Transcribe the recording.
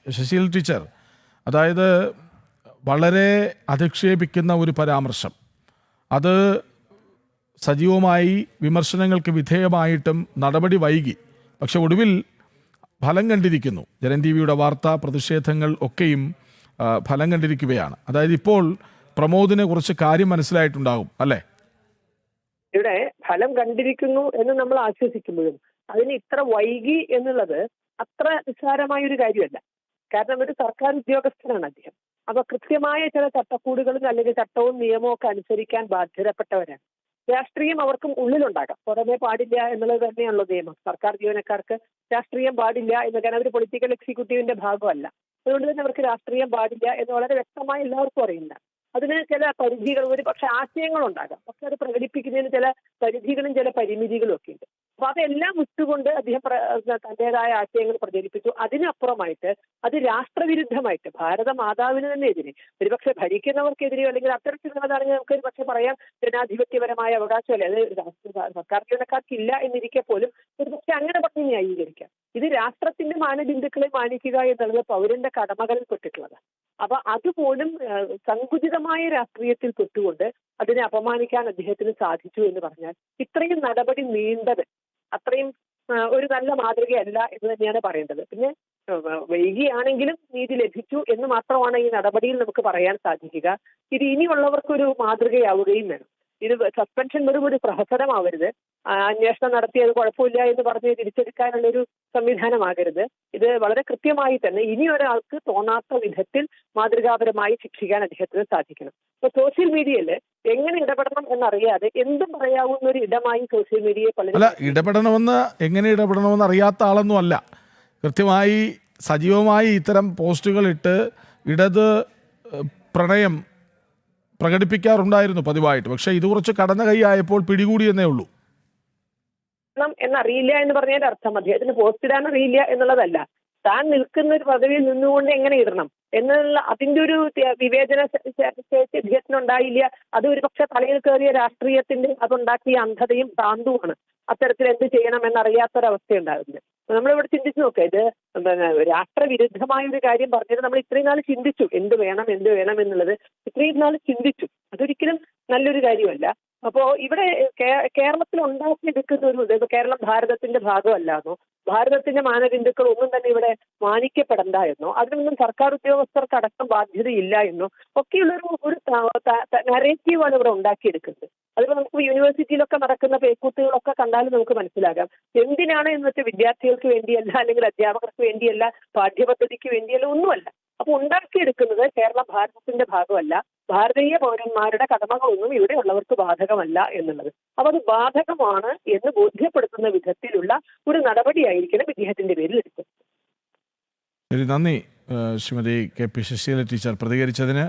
ശശീൽ teacher, അതായത് വളരെ അധിക്ഷേപിക്കുന്ന ഒരു പരാമർശം, അത് സജീവമായി വിമർശനങ്ങൾക്ക് വിധേയമായിട്ടും നടപടി വൈകി. പക്ഷെ ഒടുവിൽ ഫലം കണ്ടിരിക്കുന്നു. ജനൻ ടി വിയുടെ വാർത്താ പ്രതിഷേധങ്ങൾ ഒക്കെയും ഫലം കണ്ടിരിക്കുകയാണ്. അതായത് ഇപ്പോൾ പ്രമോദിനെ കുറിച്ച് കാര്യം മനസ്സിലായിട്ടുണ്ടാകും അല്ലേ? ഇവിടെ ഫലം കണ്ടിരിക്കുന്നു എന്ന് നമ്മൾ ആശ്വസിക്കുമ്പോഴും അതിന് ഇത്ര വൈകി എന്നുള്ളത് അത്ര നിസ്സാരമായ ഒരു കാര്യമല്ല. കാരണം ഒരു സർക്കാർ ഉദ്യോഗസ്ഥനാണ് അദ്ദേഹം. അപ്പൊ കൃത്യമായ ചില ചട്ടക്കൂടുകളും അല്ലെങ്കിൽ ചട്ടവും നിയമവും ഒക്കെ അനുസരിക്കാൻ ബാധ്യതപ്പെട്ടവരാണ്. രാഷ്ട്രീയം അവർക്കും ഉള്ളിലുണ്ടാകാം, പുറമേ പാടില്ല എന്നുള്ളത് തന്നെയാണല്ലോ നിയമം. സർക്കാർ ജീവനക്കാർക്ക് രാഷ്ട്രീയം പാടില്ല എന്ന്, കാരണം അവർ പൊളിറ്റിക്കൽ എക്സിക്യൂട്ടീവിന്റെ ഭാഗമല്ല. അതുകൊണ്ട് തന്നെ അവർക്ക് രാഷ്ട്രീയം പാടില്ല എന്ന് വളരെ വ്യക്തമായി എല്ലാവർക്കും അറിയില്ല. അതിന് ചില പരിധികൾ, ഒരു പക്ഷെ ആശയങ്ങളുണ്ടാകാം, പക്ഷെ അത് പ്രകടിപ്പിക്കുന്നതിന് ചില പരിധികളും ചില പരിമിതികളും ഒക്കെ ഉണ്ട്. അപ്പൊ അതെല്ലാം വിട്ടുകൊണ്ട് അദ്ദേഹം തന്റേതായ ആശയങ്ങൾ പ്രചരിപ്പിച്ചു. അതിനപ്പുറമായിട്ട് അത് രാഷ്ട്രവിരുദ്ധമായിട്ട് ഭാരത മാതാവിന് തന്നെ എതിരെ, ഒരുപക്ഷെ ഭരിക്കുന്നവർക്കെതിരെയോ അല്ലെങ്കിൽ അത്തരത്തിലുള്ളതാണെങ്കിൽ നമുക്ക് ഒരു പക്ഷെ പറയാം ജനാധിപത്യപരമായ അവകാശമല്ലേ, അത് സർക്കാർ ജീവനക്കാർക്കില്ല എന്നിരിക്കെ പോലും ഒരുപക്ഷെ അങ്ങനെ പറഞ്ഞ് ന്യായീകരിക്കാം. ഇത് രാഷ്ട്രത്തിന്റെ മാനബിന്ദുക്കളെ മാനിക്കുക എന്നുള്ളത് പൗരന്റെ കടമകളിൽ പെട്ടിട്ടുള്ളതാണ്. അപ്പൊ അതുപോലും സങ്കുചിതമായ രാഷ്ട്രീയത്തിൽ പെട്ടുകൊണ്ട് അതിനെ അപമാനിക്കാൻ അദ്ദേഹത്തിന് സാധിച്ചു എന്ന് പറഞ്ഞാൽ ഇത്രയും നടപടി നീണ്ടത് അത്രയും ഒരു നല്ല മാതൃകയല്ല എന്ന് തന്നെയാണ് പറയേണ്ടത്. പിന്നെ വൈകിയാണെങ്കിലും നീതി ലഭിച്ചു എന്ന് മാത്രമാണ് ഈ നടപടിയിൽ നമുക്ക് പറയാൻ സാധിക്കുക. ഇത് ഇനിയുള്ളവർക്കൊരു മാതൃകയാവുകയും വേണം. ഇത് സസ്പെൻഷൻ വെറും ഒരു പ്രഹസനമാവരുത്, അന്വേഷണം നടത്തിയത് കുഴപ്പമില്ല എന്ന് പറഞ്ഞ് തിരിച്ചെടുക്കാനുള്ളൊരു സംവിധാനമാകരുത്. ഇത് വളരെ കൃത്യമായി തന്നെ ഇനി ഒരാൾക്ക് തോന്നാത്ത വിധത്തിൽ മാതൃകാപരമായി ശിക്ഷിക്കാൻ അദ്ദേഹത്തിന് സാധിക്കണം. ഇപ്പൊ സോഷ്യൽ മീഡിയയിൽ എങ്ങനെ ഇടപെടണം എന്നറിയാതെ എന്തും പറയാവുന്ന ഒരു ഇടമായി സോഷ്യൽ മീഡിയയെ പലരും എങ്ങനെ ഇടപെടണമെന്ന് അറിയാത്ത ആളൊന്നും അല്ല. കൃത്യമായി സജീവമായി ഇത്തരം പോസ്റ്റുകൾ ഇട്ട് ഇടത് പ്രണയം പ്രകടിപ്പിക്കാറുണ്ടായിരുന്നു പതിവായിട്ട്. പക്ഷെ ഇത് കുറച്ച് കടന്ന കൈ ആയപ്പോൾ പിടികൂടിയെന്നേ ഉള്ളൂ. എന്നറിയില്ല എന്ന് പറഞ്ഞതിന്റെ അർത്ഥം അദ്ദേഹത്തിന് പോസ്റ്റ് ഇടാൻ അറിയില്ല എന്നുള്ളതല്ല, താൻ നിൽക്കുന്ന ഒരു പദവിയിൽ നിന്നുകൊണ്ട് എങ്ങനെ ഇടണം എന്നുള്ള അതിന്റെ ഒരു വിവേചന ശേഷി അദ്ദേഹത്തിനുണ്ടായില്ല. അത് ഒരു പക്ഷെ തലയിൽ കയറിയ രാഷ്ട്രീയത്തിന്റെ അതുണ്ടാക്കിയ അന്ധതയും ഭ്രാന്തുമാണ് അത്തരത്തിൽ എന്ത് ചെയ്യണം എന്നറിയാത്തൊരവസ്ഥ ഉണ്ടാകുന്നത്. നമ്മളിവിടെ ചിന്തിച്ചു നോക്കുക, ഇത് രാഷ്ട്രവിരുദ്ധമായ ഒരു കാര്യം പറഞ്ഞത് നമ്മൾ ഇത്രയും നാൾ ചിന്തിച്ചു, എന്ത് വേണം എന്നുള്ളത് ഇത്രയും നാൾ ചിന്തിച്ചു. അതൊരിക്കലും നല്ലൊരു കാര്യമല്ല. അപ്പോ ഇവിടെ കേരളത്തിൽ ഉണ്ടാക്കിയെടുക്കുന്ന ഒരു കേരളം ഭാരതത്തിന്റെ ഭാഗമല്ലാന്നോ, ഭാരതത്തിന്റെ മാനബിന്ദുക്കൾ ഒന്നും തന്നെ ഇവിടെ മാനിക്കപ്പെടണ്ട എന്നോ, അതിനൊന്നും സർക്കാർ ഉദ്യോഗസ്ഥർക്ക് അടക്കം ബാധ്യതയില്ല എന്നോ ഒക്കെയുള്ള ഒരു നറേറ്റീവാണ് ഇവിടെ ഉണ്ടാക്കിയെടുക്കുന്നത്. അതിപ്പോൾ നമുക്ക് യൂണിവേഴ്സിറ്റിയിലൊക്കെ നടക്കുന്ന പേക്കൂത്തുകളൊക്കെ കണ്ടാലും നമുക്ക് മനസ്സിലാകാം എന്തിനാണ് എന്ന് വെച്ചാൽ വിദ്യാർത്ഥികൾക്ക് വേണ്ടിയല്ല, അല്ലെങ്കിൽ അധ്യാപകർക്ക് വേണ്ടിയല്ല, പാഠ്യപദ്ധതിക്ക് വേണ്ടിയല്ല, ഒന്നുമല്ല. അപ്പൊ ഉണ്ടാക്കിയെടുക്കുന്നത് കേരളം ഭാരതത്തിന്റെ ഭാഗമല്ല, ഭാരതീയ പൗരന്മാരുടെ കടമകളൊന്നും ഇവിടെ ഉള്ളവർക്ക് ബാധകമല്ല എന്നുള്ളത്. അപ്പൊ അത് ബാധകമാണ് എന്ന് ബോധ്യപ്പെടുത്തുന്ന വിധത്തിലുള്ള ഒരു നടപടിയായിരിക്കണം ഇദ്ദേഹത്തിന്റെ പേരിൽ എടുക്കുന്നത്. നന്ദി Shrimati K P Sasheela teacher പ്രതികരിച്ചതിന്.